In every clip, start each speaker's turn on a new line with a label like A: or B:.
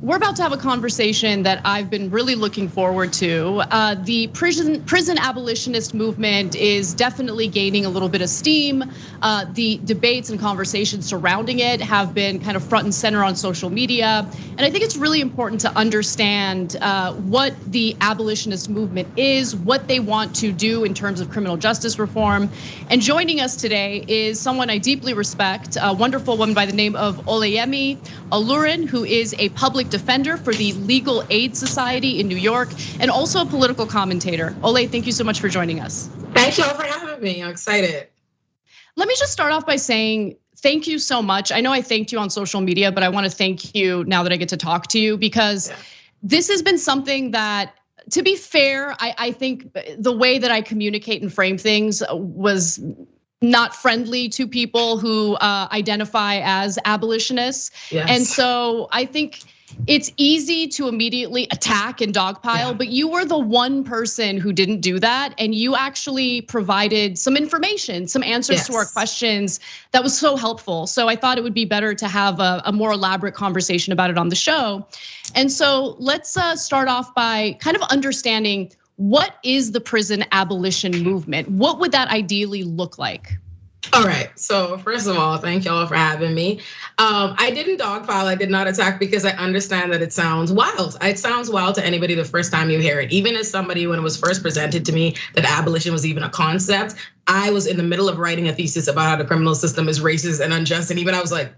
A: We're about to have a conversation that I've been really looking forward to. The prison abolitionist movement is definitely gaining a little bit of steam. The debates and conversations surrounding it have been kind of front and center on social media. And I think it's really important to understand what the abolitionist movement is, what they want to do in terms of criminal justice reform. And joining us today is someone I deeply respect, a wonderful woman by the name of Oleyemi Olurin, who is a public defender for the Legal Aid Society in New York, and also a political commentator. Ole, thank you so much for joining us.
B: Thank you all for having me, I'm excited.
A: Let me just start off by saying thank you so much. I know I thanked you on social media, but I wanna thank you now that I get to talk to you, because this has been something that, to be fair, I think the way that I communicate and frame things was not friendly to people who identify as abolitionists.
B: Yes.
A: And so I think it's easy to immediately attack and dogpile, but you were the one person who didn't do that. And you actually provided some information, some answers to our questions that was so helpful. So I thought it would be better to have a more elaborate conversation about it on the show. And so let's start off by kind of understanding, what is the prison abolition movement? What would that ideally look like?
B: All right, so first of all, thank y'all for having me. I didn't dogpile, I did not attack, because I understand that it sounds wild. It sounds wild to anybody the first time you hear it. Even as somebody, when it was first presented to me that abolition was even a concept, I was in the middle of writing a thesis about how the criminal system is racist and unjust. And even I was like,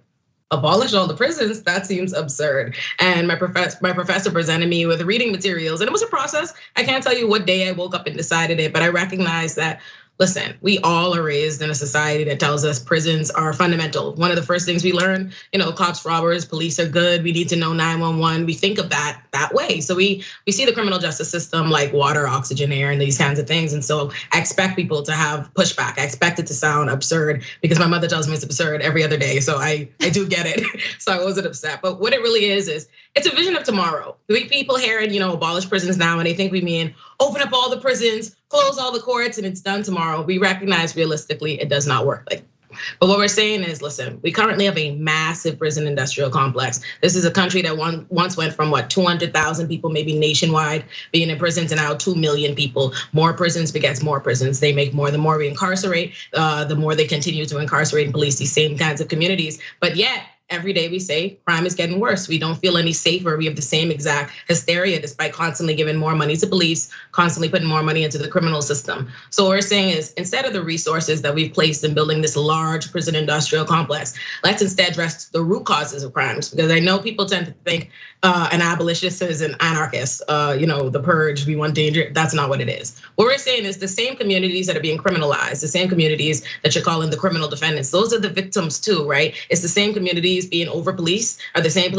B: abolish all the prisons? That seems absurd. And my professor presented me with reading materials, and it was a process. I can't tell you what day I woke up and decided it, but I recognized that, listen, we all are raised in a society that tells us prisons are fundamental. One of the first things we learn, cops, robbers, police are good. We need to know 911. We think of that way. So we see the criminal justice system like water, oxygen, air, and these kinds of things. And so I expect people to have pushback. I expect it to sound absurd because my mother tells me it's absurd every other day. So I do get it. So I wasn't upset. But what it really is it's a vision of tomorrow. We people hearing, abolish prisons now, and they think we mean open up all the prisons, close all the courts, and it's done tomorrow. We recognize realistically it does not work like that. But what we're saying is, listen, we currently have a massive prison industrial complex. This is a country that once went from 200,000 people, maybe nationwide, being in prison, to now 2 million people. More prisons begets more prisons. They make more. The more we incarcerate, the more they continue to incarcerate and police these same kinds of communities. But yet, every day we say crime is getting worse. We don't feel any safer. We have the same exact hysteria despite constantly giving more money to police, constantly putting more money into the criminal system. So what we're saying is, instead of the resources that we've placed in building this large prison industrial complex, let's instead address the root causes of crimes. Because I know people tend to think an abolitionist is an anarchist, the purge, we want danger. That's not what it is. What we're saying is the same communities that are being criminalized, the same communities that you're calling the criminal defendants, those are the victims too, right? It's the same communities being over policed, are the same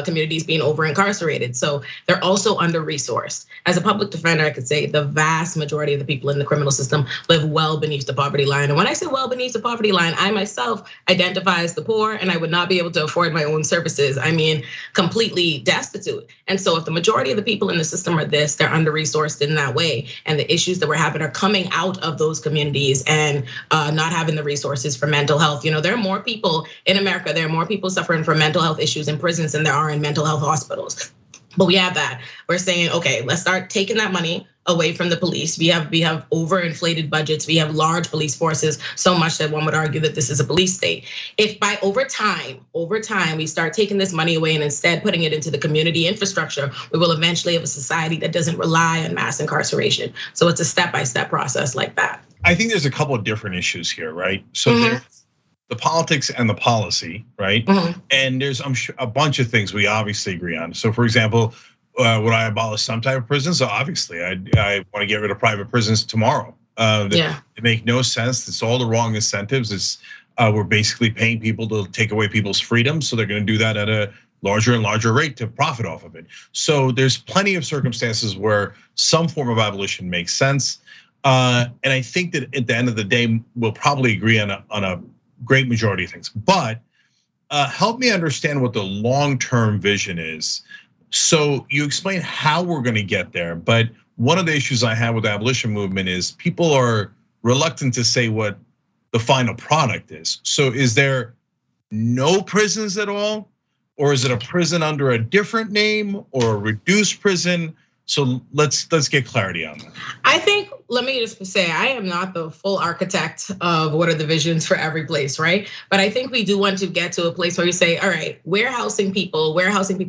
B: communities being over incarcerated. So they're also under resourced. As a public defender, I could say the vast majority of the people in the criminal system live well beneath the poverty line. And when I say well beneath the poverty line, I myself identify as the poor, and I would not be able to afford my own services. I mean, completely destitute. And so if the majority of the people in the system are this, they're under resourced in that way. And the issues that we're having are coming out of those communities and not having the resources for mental health. There are more people in America, there are more people suffering from mental health issues in prisons than there are in mental health hospitals. But we have that. We're saying, okay, let's start taking that money away from the police. We have overinflated budgets. We have large police forces, so much that one would argue that this is a police state. If by over time, we start taking this money away and instead putting it into the community infrastructure, we will eventually have a society that doesn't rely on mass incarceration. So it's a step-by-step process like that.
C: I think there's a couple of different issues here, right? So there's the politics and the policy, right? And there's a bunch of things we obviously agree on. So for example, would I abolish some type of prisons? So obviously, I want to get rid of private prisons tomorrow. They make no sense. It's all the wrong incentives. We're basically paying people to take away people's freedom, so they're going to do that at a larger and larger rate to profit off of it. So there's plenty of circumstances where some form of abolition makes sense. And I think that at the end of the day, we'll probably agree on a great majority of things. But help me understand what the long-term vision is. So you explain how we're going to get there, but one of the issues I have with the abolition movement is people are reluctant to say what the final product is. So is there no prisons at all? or is it a prison under a different name or a reduced prison? So let's get clarity on that.
B: I think, let me just say, I am not the full architect of what are the visions for every place, right? But I think we do want to get to a place where you say, all right, warehousing people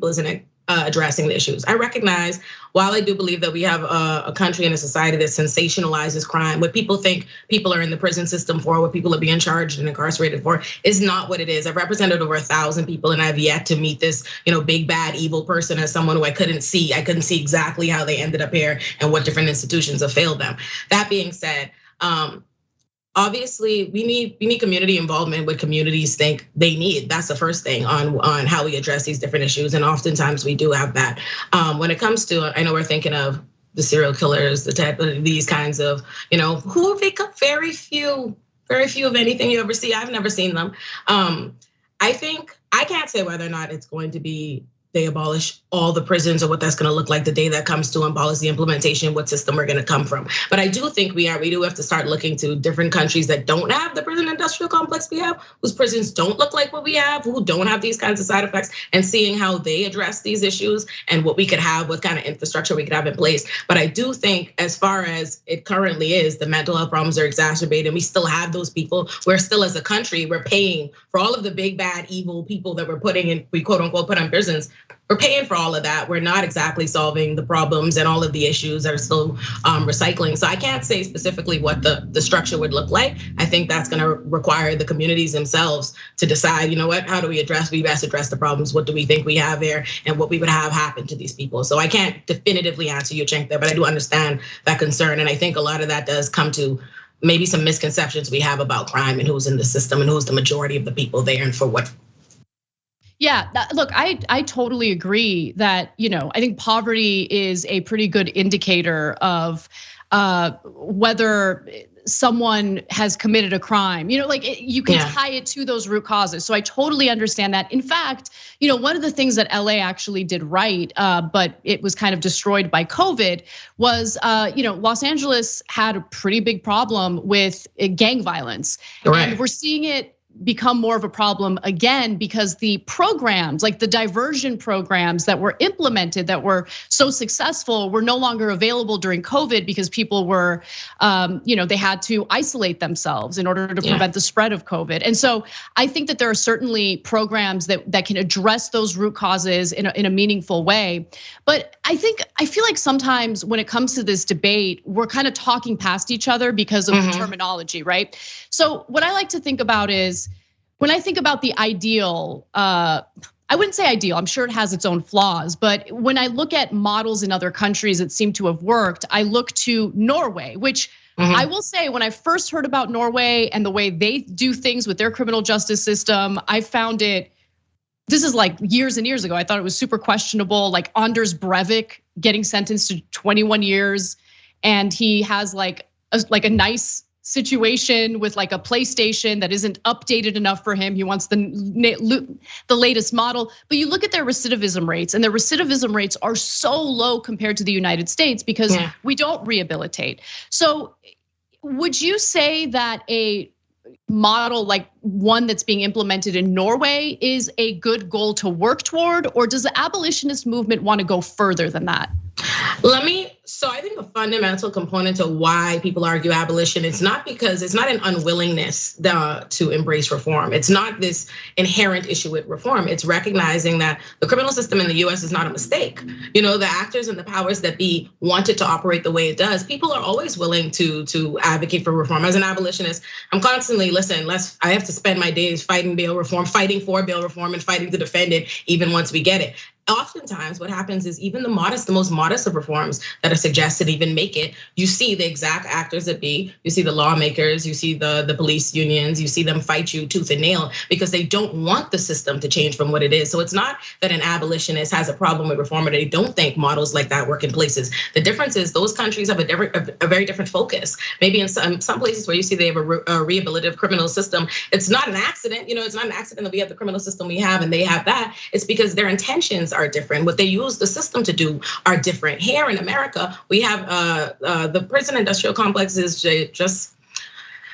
B: isn't addressing the issues. I recognize, while I do believe that we have a country and a society that sensationalizes crime, what people think people are in the prison system for, what people are being charged and incarcerated for, is not what it is. I've represented over 1,000 people, and I've yet to meet this, big bad evil person as someone who I couldn't see exactly how they ended up here and what different institutions have failed them. That being said, obviously, we need community involvement. What communities think they need. That's the first thing on how we address these different issues, and oftentimes we do have that. When it comes to, I know we're thinking of the serial killers, the type of these kinds of, who have become very few of anything you ever see. I've never seen them. I think I can't say whether or not it's going to be they abolish all the prisons or what that's gonna look like the day that comes to abolish the implementation, what system we're gonna come from. But I do think we do have to start looking to different countries that don't have the prison industrial complex we have, whose prisons don't look like what we have, who don't have these kinds of side effects, and seeing how they address these issues and what we could have, what kind of infrastructure we could have in place. But I do think, as far as it currently is, the mental health problems are exacerbated. We still have those people. We're still, as a country, we're paying for all of the big, bad, evil people that we're putting in, we quote unquote put on prisons. We're paying for all of that. We're not exactly solving the problems and all of the issues that are still recycling. So I can't say specifically what the structure would look like. I think that's gonna require the communities themselves to decide, how do we best address the problems? What do we think we have there, and what we would have happen to these people? So I can't definitively answer you, Cenk, there, but I do understand that concern. And I think a lot of that does come to maybe some misconceptions we have about crime and who's in the system and who's the majority of the people there and for what.
A: Yeah, look, I totally agree that, I think poverty is a pretty good indicator of whether someone has committed a crime. You can tie it to those root causes. So I totally understand that. In fact, one of the things that LA actually did right, but it was kind of destroyed by COVID, was Los Angeles had a pretty big problem with gang violence. Right. And we're seeing it become more of a problem again because the programs, like the diversion programs that were implemented that were so successful, were no longer available during COVID because people were, they had to isolate themselves in order to prevent the spread of COVID. And so I think that there are certainly programs that can address those root causes in a meaningful way. But I feel like sometimes when it comes to this debate, we're kind of talking past each other because of the terminology, right? So what I like to think about is, when I think about the ideal, I wouldn't say ideal, I'm sure it has its own flaws, but when I look at models in other countries that seem to have worked, I look to Norway, which I will say, when I first heard about Norway and the way they do things with their criminal justice system, I found it, this is like years and years ago, I thought it was super questionable, like Anders Breivik getting sentenced to 21 years, and he has like a nice situation with like a PlayStation that isn't updated enough for him. He wants the latest model. But you look at their recidivism rates, and their recidivism rates are so low compared to the United States because we don't rehabilitate. So would you say that a model like one that's being implemented in Norway is a good goal to work toward, or does the abolitionist movement want to go further than that?
B: So I think a fundamental component to why people argue abolition, it's not an unwillingness to embrace reform. It's not this inherent issue with reform. It's recognizing that the criminal system in the US is not a mistake. The actors and the powers that be wanted to operate the way it does. People are always willing to advocate for reform. As an abolitionist, I'm constantly, I have to spend my days fighting bail reform, fighting for bail reform, and fighting to defend it even once we get it. Oftentimes what happens is even the most modest of reforms that are suggested even make it. You see the exact actors that be, you see the lawmakers, you see the police unions, you see them fight you tooth and nail because they don't want the system to change from what it is. So it's not that an abolitionist has a problem with reform or they don't think models like that work in places. The difference is those countries have a very different focus. Maybe in some places where you see they have a rehabilitative criminal system, it's not an accident. It's not an accident that we have the criminal system we have and they have that. It's because their intentions are different. What they use the system to do are different. Here in America, we have the prison industrial complex is just,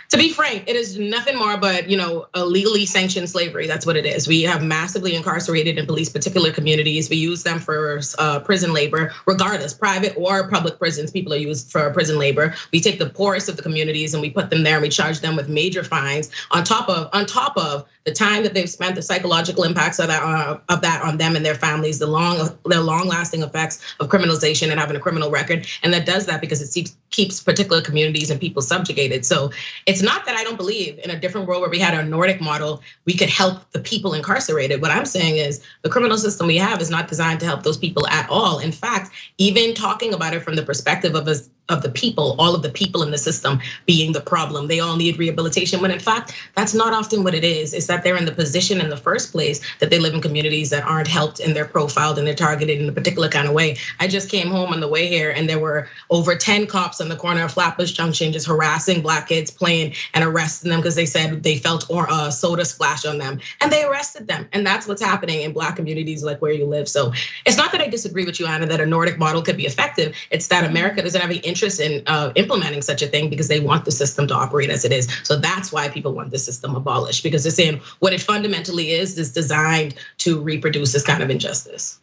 B: To be frank, it is nothing more but, a legally sanctioned slavery. That's what it is. We have massively incarcerated and policed particular communities. We use them for prison labor, regardless, private or public prisons. People are used for prison labor. We take the poorest of the communities and we put them there and we charge them with major fines on top of the time that they've spent, the psychological impacts of that on them and their families, their long-lasting effects of criminalization and having a criminal record. And that does that because it keeps particular communities and people subjugated. So it's not that I don't believe in a different world where we had a Nordic model, we could help the people incarcerated. What I'm saying is the criminal system we have is not designed to help those people at all. In fact, even talking about it from the perspective of the people, all of the people in the system being the problem, they all need rehabilitation. When in fact, that's not often what it is. It's that they're in the position in the first place that they live in communities that aren't helped and they're profiled and they're targeted in a particular kind of way. I just came home on the way here and there were over 10 cops on the corner of Flatbush Junction just harassing Black kids playing and arresting them because they said they felt soda splash on them and they arrested them. And that's what's happening in Black communities like where you live. So it's not that I disagree with you, Anna, that a Nordic model could be effective. It's that America doesn't have any interest in implementing such a thing because they want the system to operate as it is. So that's why people want the system abolished, because they're saying what it fundamentally is designed to reproduce this kind of injustice.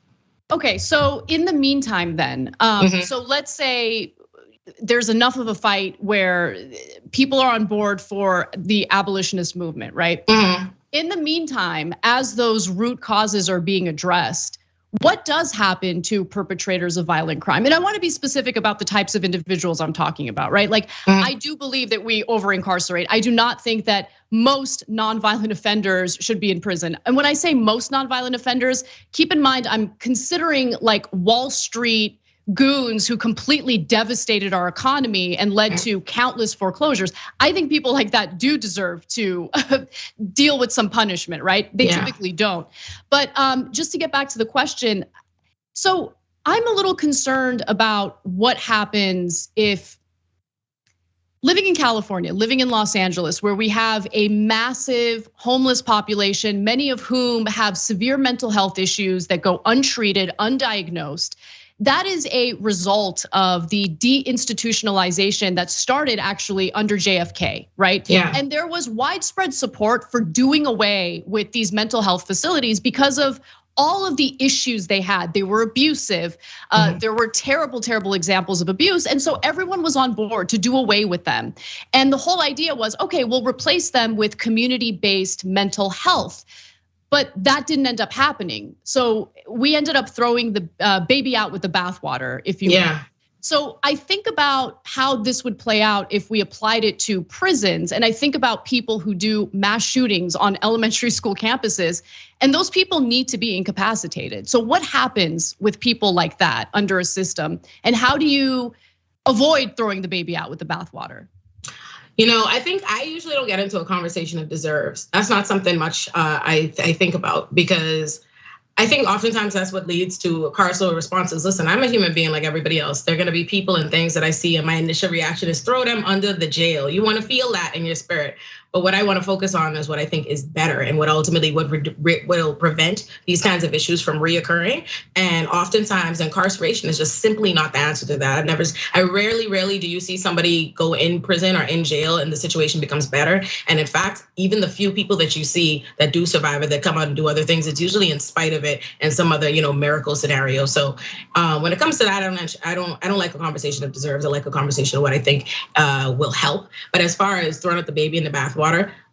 A: Okay, so in the meantime then, so let's say there's enough of a fight where people are on board for the abolitionist movement, right? In the meantime, as those root causes are being addressed, what does happen to perpetrators of violent crime? And I want to be specific about the types of individuals I'm talking about, right? Like, I do believe that we over-incarcerate. I do not think that most nonviolent offenders should be in prison. And when I say most nonviolent offenders, keep in mind, I'm considering like Wall Street goons who completely devastated our economy and led to countless foreclosures. I think people like that do deserve to deal with some punishment, right? They typically don't. But just to get back to the question, so I'm a little concerned about what happens if living in California, living in Los Angeles, where we have a massive homeless population, many of whom have severe mental health issues that go untreated, undiagnosed. That is a result of the deinstitutionalization that started actually under JFK, right?
B: Yeah.
A: And there was widespread support for doing away with these mental health facilities because of all of the issues they had. They were abusive. There were terrible, terrible examples of abuse. And so everyone was on board to do away with them. And the whole idea was, okay, we'll replace them with community-based mental health. But that didn't end up happening. So we ended up throwing the baby out with the bathwater, if you will. So I think about how this would play out if we applied it to prisons. And I think about people who do mass shootings on elementary school campuses, and those people need to be incapacitated. So what happens with people like that under a system? And how do you avoid throwing the baby out with the bathwater?
B: I think I usually don't get into a conversation of deserves. That's not something much I think about, because I think oftentimes that's what leads to carceral responses. Listen, I'm a human being like everybody else. There are gonna be people and things that I see, and my initial reaction is throw them under the jail. You wanna feel that in your spirit. But what I want to focus on is what I think is better and what ultimately will prevent these kinds of issues from reoccurring. And oftentimes incarceration is just simply not the answer to that. I rarely do you see somebody go in prison or in jail and the situation becomes better. And in fact, even the few people that you see that do survive it, that come out and do other things, it's usually in spite of it and some other, miracle scenario. So when it comes to that, I don't like a conversation of deserves. I like a conversation of what I think will help. But as far as throwing out the baby in the bathwater,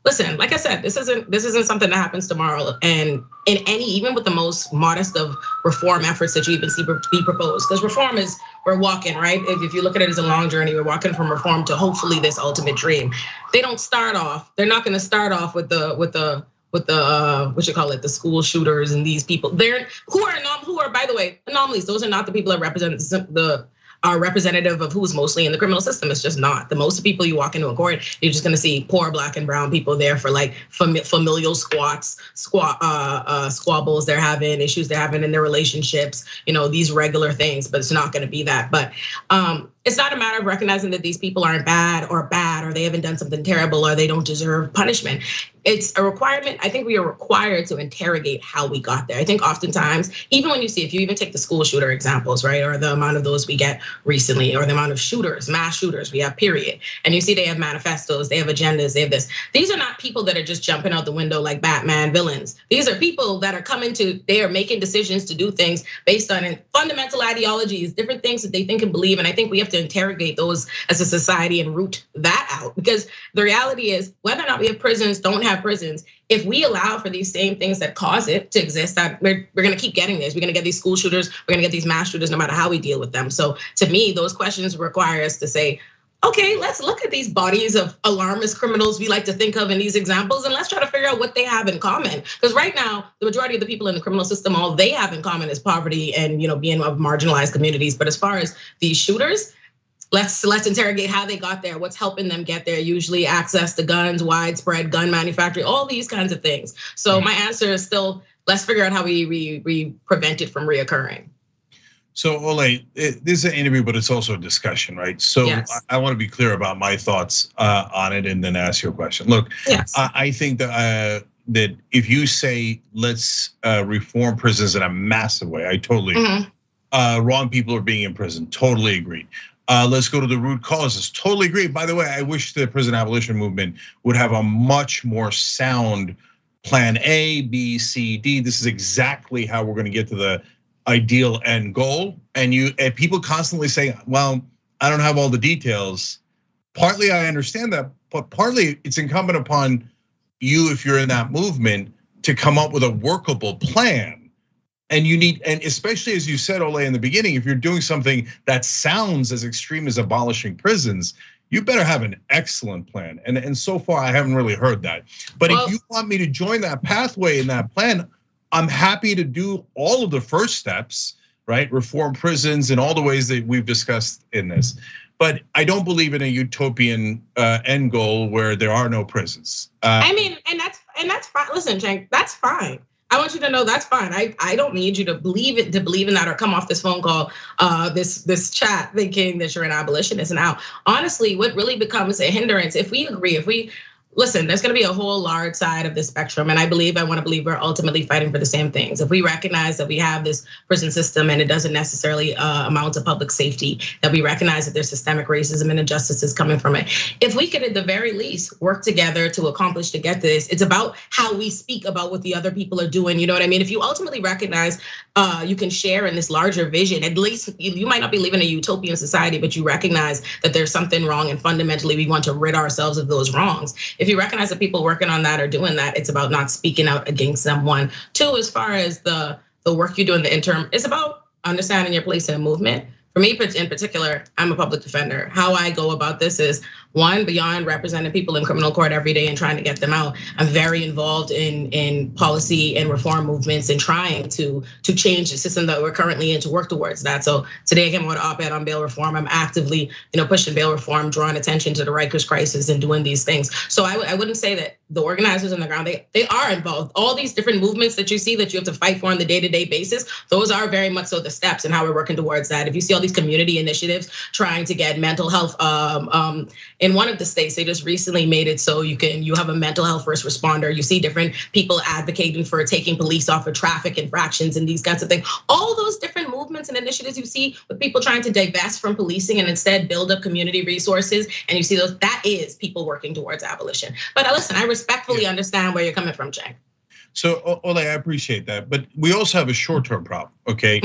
B: listen, like I said, this isn't something that happens tomorrow. And even with the most modest of reform efforts that you even see be proposed, because reform is, we're walking, right? If you look at it as a long journey, we're walking from reform to hopefully this ultimate dream. They're not gonna start off with the what you call it, the school shooters and these people. Who are by the way anomalies. Those are not the people that represent are representative of who's mostly in the criminal system. It's just not. The most people you walk into a court, you're just gonna see poor Black and brown people there for like familial squabbles they're having, issues they're having in their relationships, these regular things, but it's not gonna be that. But it's not a matter of recognizing that these people aren't bad, or they haven't done something terrible, or they don't deserve punishment. It's a requirement. I think we are required to interrogate how we got there. I think oftentimes, even when if you even take the school shooter examples, right? Or the amount of those we get recently, or the amount of shooters, mass shooters we have, period. And you see they have manifestos, they have agendas, they have this. These are not people that are just jumping out the window like Batman villains. These are people that are they are making decisions to do things based on fundamental ideologies, different things that they think and believe. And I think we have to interrogate those as a society and root that out. Because the reality is, whether or not we have prisons, don't have prisons, if we allow for these same things that cause it to exist, that we're gonna keep getting this. We're gonna get these school shooters, we're gonna get these mass shooters, no matter how we deal with them. So to me, those questions require us to say, okay, let's look at these bodies of alarmist criminals we like to think of in these examples, and let's try to figure out what they have in common. Because right now, the majority of the people in the criminal system, all they have in common is poverty and being of marginalized communities. But as far as these shooters, let's interrogate how they got there, what's helping them get there, usually access to guns, widespread gun manufacturing, all these kinds of things. So my answer is still, let's figure out how we prevent it from reoccurring.
C: So Ole, this is an interview, but it's also a discussion, right? So yes. I want to be clear about my thoughts on it and then ask you a question. Look, yes. I think that if you say, let's reform prisons in a massive way, I totally agree. Wrong people are being in prison, totally agreed. Let's go to the root causes. Totally agree. By the way, I wish the prison abolition movement would have a much more sound plan A, B, C, D. This is exactly how we're going to get to the ideal end goal. And people constantly say, well, I don't have all the details. Partly I understand that, but partly it's incumbent upon you, if you're in that movement, to come up with a workable plan. And and especially as you said, Ole, in the beginning, if you're doing something that sounds as extreme as abolishing prisons, you better have an excellent plan. And so far, I haven't really heard that. But if you want me to join that pathway in that plan, I'm happy to do all of the first steps, right? Reform prisons in all the ways that we've discussed in this. But I don't believe in a utopian end goal where there are no prisons.
B: I mean, and that's fine. Listen, Cenk, that's fine. I want you to know that's fine. I don't need you to believe in that or come off this phone call, this chat thinking that you're an abolitionist. Now, honestly, what really becomes a hindrance, if we agree, listen, there's gonna be a whole large side of the spectrum. And I want to believe we're ultimately fighting for the same things. If we recognize that we have this prison system and it doesn't necessarily amount to public safety, that we recognize that there's systemic racism and injustices coming from it. If we could at the very least work together to accomplish to get this, it's about how we speak about what the other people are doing. You know what I mean? If you ultimately recognize you can share in this larger vision, at least you might not be living in a utopian society, but you recognize that there's something wrong and fundamentally we want to rid ourselves of those wrongs. If you recognize that people working on that are doing that, it's about not speaking out against them. One, two, as far as the work you do in the interim, it's about understanding your place in a movement. For me in particular, I'm a public defender. How I go about this is, one, beyond representing people in criminal court every day and trying to get them out, I'm very involved in policy and reform movements and trying to change the system that we're currently in to work towards that. So today I came out with an op-ed on bail reform. I'm actively, pushing bail reform, drawing attention to the Rikers crisis and doing these things. So I wouldn't say that the organizers on the ground, they are involved. All these different movements that you see that you have to fight for on the day-to-day basis, those are very much so the steps and how we're working towards that. If you see all these community initiatives trying to get mental health, in one of the states, they just recently made it so you have a mental health first responder. You see different people advocating for taking police off of traffic infractions and these kinds of things. All those different movements and initiatives you see with people trying to divest from policing and instead build up community resources, and you see those, that is people working towards abolition. But listen, I respectfully understand where you're coming from, Cenk.
C: So Ole, I appreciate that, but we also have a short-term problem, okay?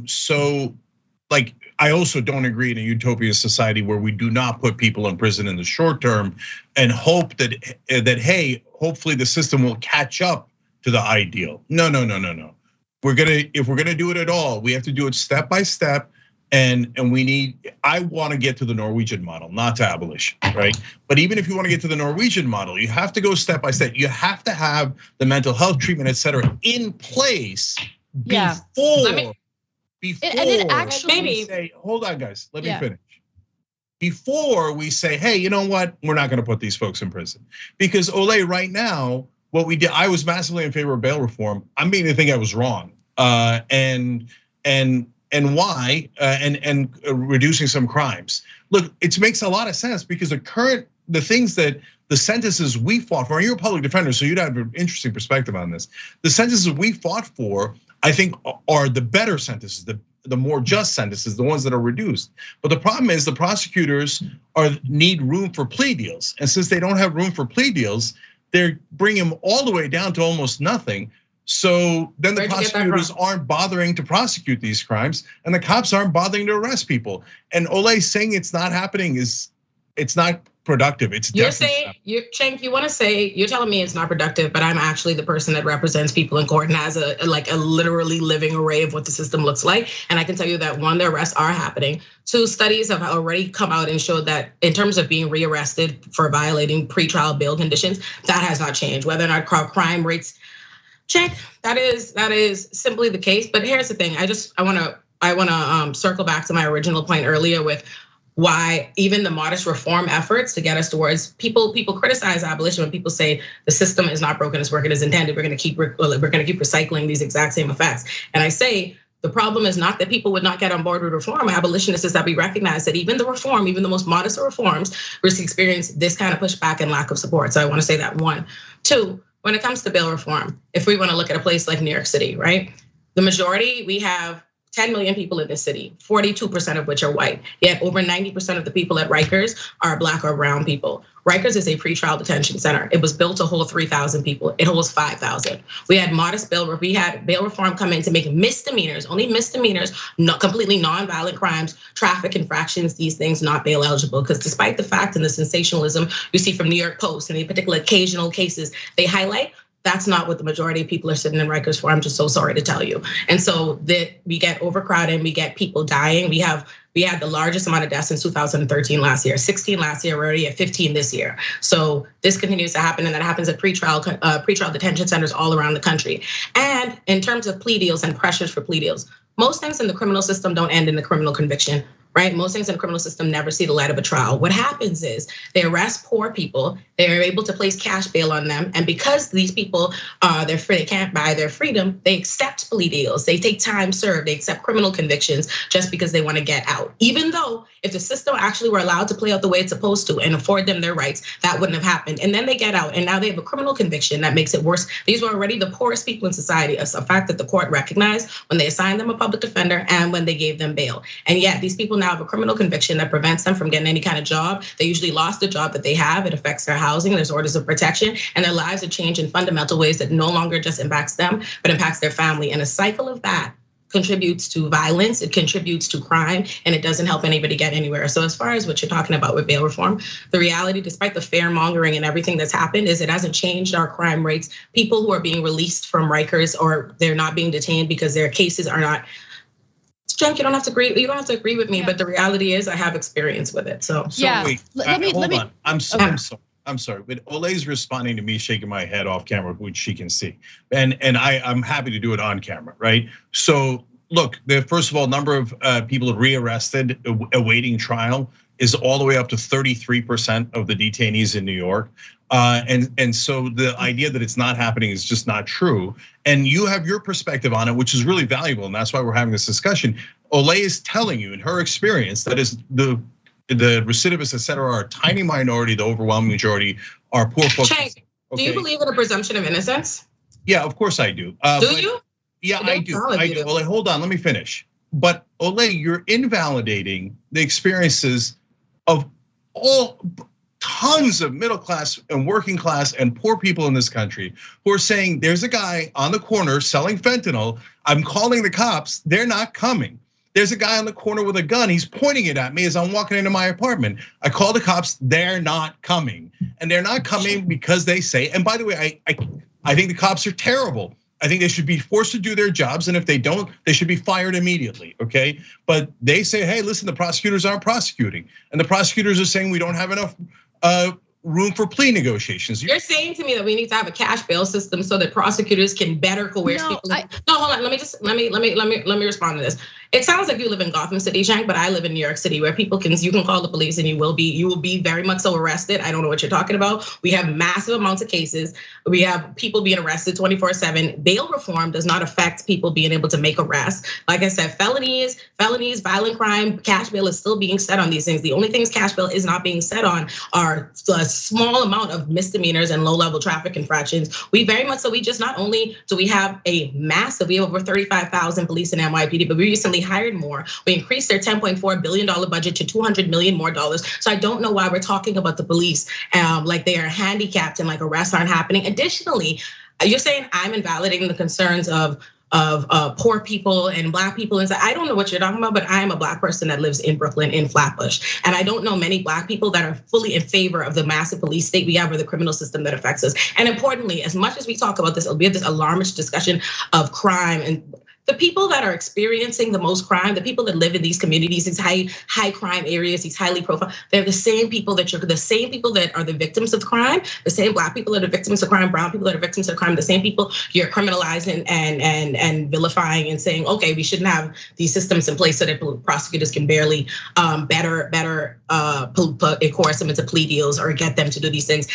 C: So like, I also don't agree in a utopian society where we do not put people in prison in the short term and hope that hey, hopefully the system will catch up to the ideal. No. If we're gonna do it at all, we have to do it step by step. And I want to get to the Norwegian model, not to abolition, right? But even if you want to get to the Norwegian model, you have to go step by step. You have to have the mental health treatment, et cetera, in place before. And it actually, we say, hold on, guys, let me finish. Before we say, hey, you know what? We're not gonna put these folks in prison. Because Ole, right now, what we did, I was massively in favor of bail reform. I'm beginning to think I was wrong. And and why, and reducing some crimes. Look, it makes a lot of sense because the things that the sentences we fought for, and you're a public defender, so you'd have an interesting perspective on this. The sentences we fought for, I think, are the better sentences, the more just sentences, the ones that are reduced. But the problem is the prosecutors need room for plea deals. And since they don't have room for plea deals, they're bringing them all the way down to almost nothing. So then the prosecutors aren't bothering to prosecute these crimes, and the cops aren't bothering to arrest people. And Ole saying it's not happening it's not productive. It's
B: you're saying, Cenk, you want to say you're telling me it's not productive, but I'm actually the person that represents people in court and has a literally living array of what the system looks like. And I can tell you that 1, the arrests are happening. 2, studies have already come out and showed that in terms of being rearrested for violating pretrial bail conditions, that has not changed. Whether or not crime rates, Cenk, that is simply the case. But here's the thing: I wanna circle back to my original point earlier with why even the modest reform efforts to get us towards people criticize abolition when people say the system is not broken, it's working as intended. We're gonna keep recycling these exact same effects. And I say the problem is not that people would not get on board with reform. Abolitionists is that we recognize that even the reform, even the most modest of reforms, risk experience this kind of pushback and lack of support. So I want to say that 1. 2. When it comes to bail reform, if we want to look at a place like New York City, right? The majority, we have 10 million people in this city, 42% of which are white. Yet over 90% of the people at Rikers are Black or brown people. Rikers is a pretrial detention center. It was built to hold 3,000 people. It holds 5,000. We had bail reform come in to make misdemeanors, only misdemeanors, not completely non-violent crimes, traffic infractions, these things not bail eligible. Because despite the fact and the sensationalism you see from New York Post and the particular occasional cases they highlight, that's not what the majority of people are sitting in Rikers for. I'm just so sorry to tell you. And so that we get overcrowded, we get people dying. We had the largest amount of deaths since 2013 last year, 16 last year, we're already at 15 this year. So this continues to happen, and that happens at pretrial detention centers all around the country. And in terms of plea deals and pressures for plea deals, most things in the criminal system don't end in the criminal conviction. Right? Most things in the criminal system never see the light of a trial. What happens is they arrest poor people, they're able to place cash bail on them. And because these people they're free, they can't buy their freedom, they accept plea deals, they take time served, they accept criminal convictions just because they want to get out. Even though if the system actually were allowed to play out the way it's supposed to and afford them their rights, that wouldn't have happened. And then they get out and now they have a criminal conviction that makes it worse. These were already the poorest people in society, a fact that the court recognized when they assigned them a public defender and when they gave them bail. And yet these people now have a criminal conviction that prevents them from getting any kind of job. They usually lost the job that they have. It affects their housing, there's orders of protection, and their lives are changed in fundamental ways that no longer just impacts them, but impacts their family. And a cycle of that contributes to violence, it contributes to crime, and it doesn't help anybody get anywhere. So as far as what you're talking about with bail reform, the reality, despite the fear mongering and everything that's happened, is it hasn't changed our crime rates. People who are being released from Rikers or they're not being detained because their cases are not. Cenk, you don't have to agree. You don't have to agree with me, but the reality is, I have experience with it. So
A: yeah.
C: Wait, hold on. I'm sorry, but Ole's responding to me, shaking my head off camera, which she can see, and I'm happy to do it on camera, right? So look, the first of all, number of people rearrested awaiting trial is all the way up to 33% of the detainees in New York. And so the idea that it's not happening is just not true. And you have your perspective on it, which is really valuable. And that's why we're having this discussion. Ole is telling you in her experience that is the recidivists, et cetera, are a tiny minority, the overwhelming majority are poor folks.
B: Cenk, do you believe in a presumption of innocence?
C: Yeah, of course I do.
B: Do you?
C: Yeah, I do. Ole, hold on, let me finish. But Ole, you're invalidating the experiences of all tons of middle class and working class and poor people in this country who are saying there's a guy on the corner selling fentanyl. I'm calling the cops, they're not coming. There's a guy on the corner with a gun, he's pointing it at me as I'm walking into my apartment. I call the cops, they're not coming. And they're not coming because they say, and by the way, I think the cops are terrible. I think they should be forced to do their jobs, and if they don't, they should be fired immediately, okay? But they say, hey, listen, the prosecutors aren't prosecuting. And the prosecutors are saying we don't have enough room for plea negotiations.
B: You're saying to me that we need to have a cash bail system so that prosecutors can better coerce people. No, hold on. Let me respond to this. It sounds like you live in Gotham City, Cenk, but I live in New York City, where you can call the police and you will be very much so arrested. I don't know what you're talking about. We have massive amounts of cases. We have people being arrested 24/7. Bail reform does not affect people being able to make arrests. Like I said, felonies, violent crime, cash bail is still being set on these things. The only things cash bail is not being set on are a small amount of misdemeanors and low-level traffic infractions. We very much so, we just not only do we have we have over 35,000 police in NYPD, but we recently hired more. We increased their $10.4 billion budget to $200 million more. So I don't know why we're talking about the police like they are handicapped and like arrests aren't happening. Additionally, you're saying I'm invalidating the concerns of poor people and Black people. And so I don't know what you're talking about, but I am a Black person that lives in Brooklyn in Flatbush. And I don't know many Black people that are fully in favor of the massive police state we have or the criminal system that affects us. And importantly, as much as we talk about this, we have this alarmist discussion of crime, and the people that are experiencing the most crime, the people that live in these communities, these high crime areas, these highly profile, they're the same people that are the victims of crime, the same Black people that are victims of crime, brown people that are victims of crime, the same people you're criminalizing and vilifying and saying, okay, we shouldn't have these systems in place so that prosecutors can barely better coerce them into plea deals or get them to do these things.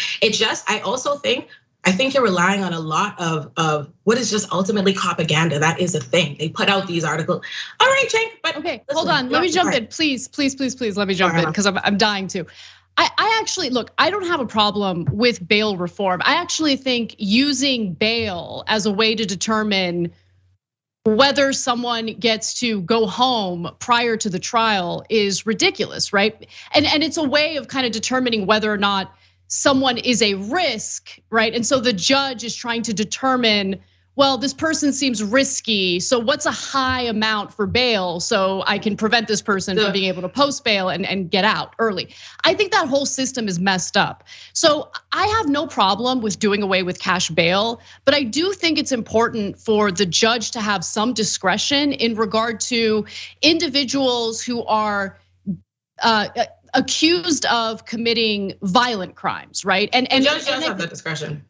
B: I think you're relying on a lot of what is just ultimately propaganda. That is a thing. They put out these articles. All right, Cenk, but
A: okay, hold on. Let me jump in, please. Let me jump in because I'm dying to. I actually look. I don't have a problem with bail reform. I actually think using bail as a way to determine whether someone gets to go home prior to the trial is ridiculous, right? And it's a way of kind of determining whether or not someone is a risk, right? And so the judge is trying to determine, well, this person seems risky, so what's a high amount for bail so I can prevent this person from being able to post bail and get out early. I think that whole system is messed up. So I have no problem with doing away with cash bail, but I do think it's important for the judge to have some discretion in regard to individuals who are accused of committing violent crimes, right? And
B: the judge does have that discretion.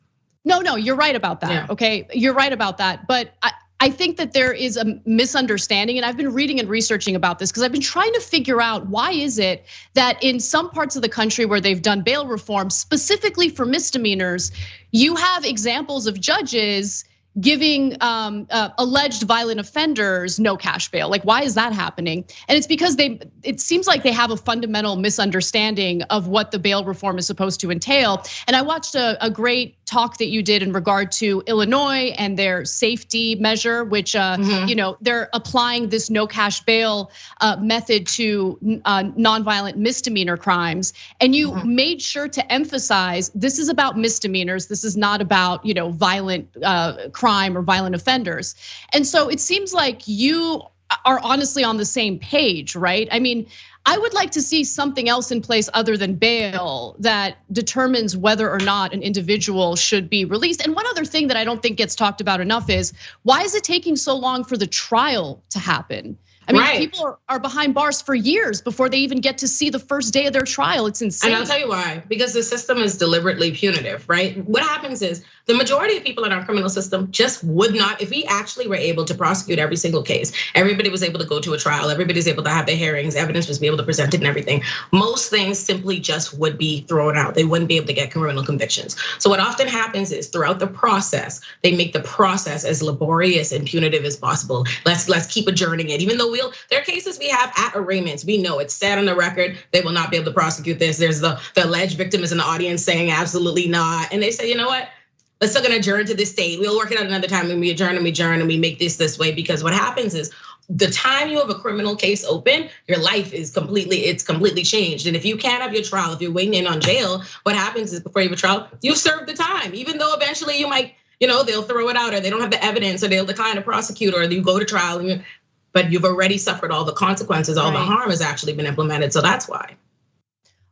A: No, you're right about that. Yeah. Okay, you're right about that. But I think that there is a misunderstanding, and I've been reading and researching about this because I've been trying to figure out why is it that in some parts of the country where they've done bail reform, specifically for misdemeanors, you have examples of judges giving alleged violent offenders no cash bail. Like, why is that happening? And it's because it seems like they have a fundamental misunderstanding of what the bail reform is supposed to entail. And I watched a great talk that you did in regard to Illinois and their safety measure, which they're applying this no cash bail method to nonviolent misdemeanor crimes. And you made sure to emphasize this is about misdemeanors. This is not about violent crime or violent offenders. And so it seems like you are honestly on the same page, right? I mean, I would like to see something else in place other than bail that determines whether or not an individual should be released. And one other thing that I don't think gets talked about enough is why is it taking so long for the trial to happen? I mean, people are behind bars for years before they even get to see the first day of their trial. It's insane.
B: And I'll tell you why, because the system is deliberately punitive, right? What happens is the majority of people in our criminal system just would not, if we actually were able to prosecute every single case, everybody was able to go to a trial, everybody's able to have their hearings, evidence was be able to present it and everything. Most things simply just would be thrown out. They wouldn't be able to get criminal convictions. So what often happens is throughout the process, they make the process as laborious and punitive as possible. Let's keep adjourning it, even though there are cases we have at arraignments. We know it's said on the record, they will not be able to prosecute this. There's the alleged victim is in the audience saying absolutely not. And they say, you know what? Let's still gonna adjourn to this date. We'll work it out another time and we adjourn and we make this way. Because what happens is the time you have a criminal case open, your life is completely changed. And if you can't have your trial, if you're waiting in on jail, what happens is before you have a trial, you serve the time, even though eventually you might, they'll throw it out or they don't have the evidence or they'll decline to prosecute or you go to trial but you've already suffered all the consequences, all the harm has actually been implemented. So that's why.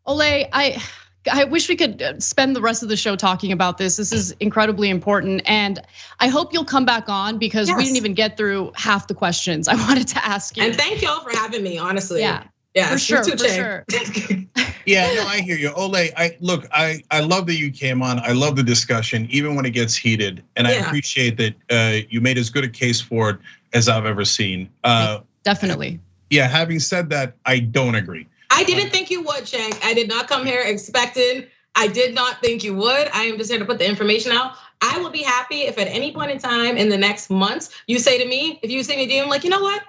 A: Ole, I wish we could spend the rest of the show talking about this. This is incredibly important. And I hope you'll come back on because we didn't even get through half the questions I wanted to ask you.
B: And thank y'all for having me, honestly.
A: Yeah,
B: for
A: sure.
C: Yeah, no, I hear you. Ole, I love that you came on. I love the discussion, even when it gets heated. And I appreciate that you made as good a case for it as I've ever seen.
A: definitely.
C: Yeah, having said that, I don't agree.
B: I didn't think you would, Cenk. I did not come here expecting. I did not think you would. I am just here to put the information out. I will be happy if at any point in time in the next months you say to me, if you see me DM, like, you know what?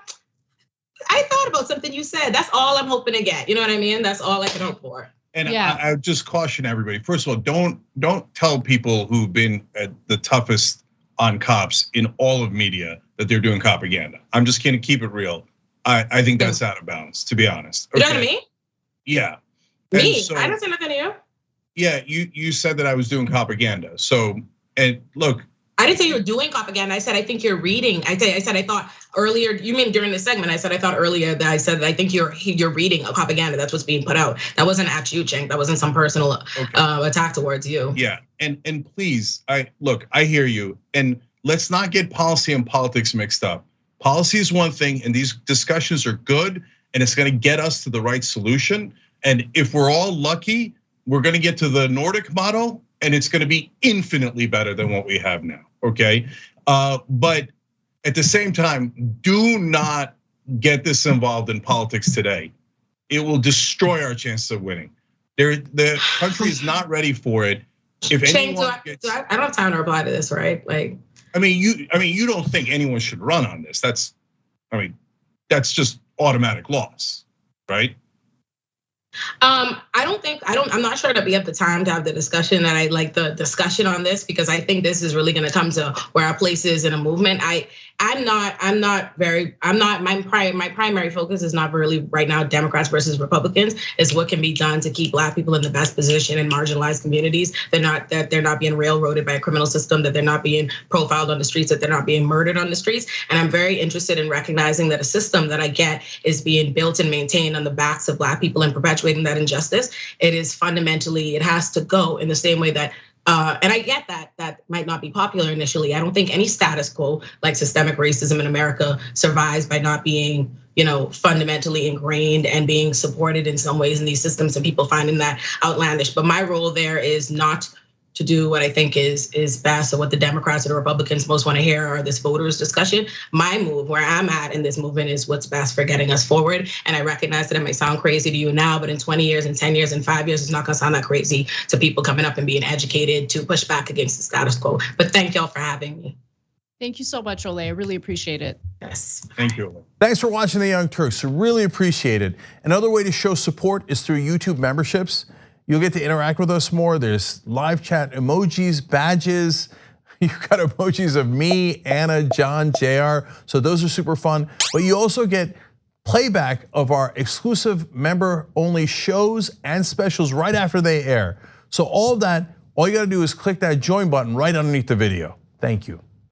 B: I thought about something you said. That's all I'm hoping to get. You know what I mean? That's all I can hope for.
C: And I just caution everybody. First of all, don't tell people who've been at the toughest on cops in all of media that they're doing propaganda. I'm just gonna keep it real. I think that's out of bounds, to be honest.
B: Okay? You know what I mean?
C: Yeah.
B: Me? So, I don't say nothing to you.
C: Yeah, you said that I was doing propaganda. So, and look.
B: I didn't say you were doing propaganda. I said I think you're reading. I said I thought earlier. You mean during the segment? I said I thought earlier that I said that I think you're reading a propaganda. That's what's being put out. That wasn't at you, Cenk. That wasn't some personal attack towards you.
C: Yeah, and please, I hear you. And let's not get policy and politics mixed up. Policy is one thing, and these discussions are good, and it's going to get us to the right solution. And if we're all lucky, we're going to get to the Nordic model. And it's gonna be infinitely better than what we have now, okay? But at the same time, do not get this involved in politics today. It will destroy our chances of winning. The country is not ready for it. If anyone gets,
B: I don't have time to reply to this, right? Like,
C: I mean, you don't think anyone should run on this? That's just automatic loss, right?
B: I'm not sure that we have the time to have the discussion, and I like the discussion on this because I think this is really gonna come to where our place is in a movement. My primary focus is not really right now Democrats versus Republicans. Is what can be done to keep Black people in the best position in marginalized communities. That they're not being railroaded by a criminal system, that they're not being profiled on the streets, that they're not being murdered on the streets. And I'm very interested in recognizing that a system that I get is being built and maintained on the backs of Black people and perpetuating that injustice. It is fundamentally, it has to go in the same way that, and I get that might not be popular initially. I don't think any status quo like systemic racism in America survives by not being, fundamentally ingrained and being supported in some ways in these systems, and people finding that outlandish. But my role there is not to do what I think is best, or what the Democrats or the Republicans most want to hear, or this voters discussion. My move, where I'm at in this movement, is what's best for getting us forward. And I recognize that it might sound crazy to you now, but in 20 years, and 10 years, and 5 years, it's not gonna sound that crazy to people coming up and being educated to push back against the status quo. But thank y'all for having me.
A: Thank you so much, Ole. I really appreciate it.
B: Yes.
C: Thank you, Ole.
D: Thanks for watching The Young Turks. Really appreciate it. Another way to show support is through YouTube memberships. You'll get to interact with us more. There's live chat emojis, badges. You've got emojis of me, Anna, John, JR. So those are super fun. But you also get playback of our exclusive member-only shows and specials right after they air. So all of that, all you gotta do is click that join button right underneath the video. Thank you.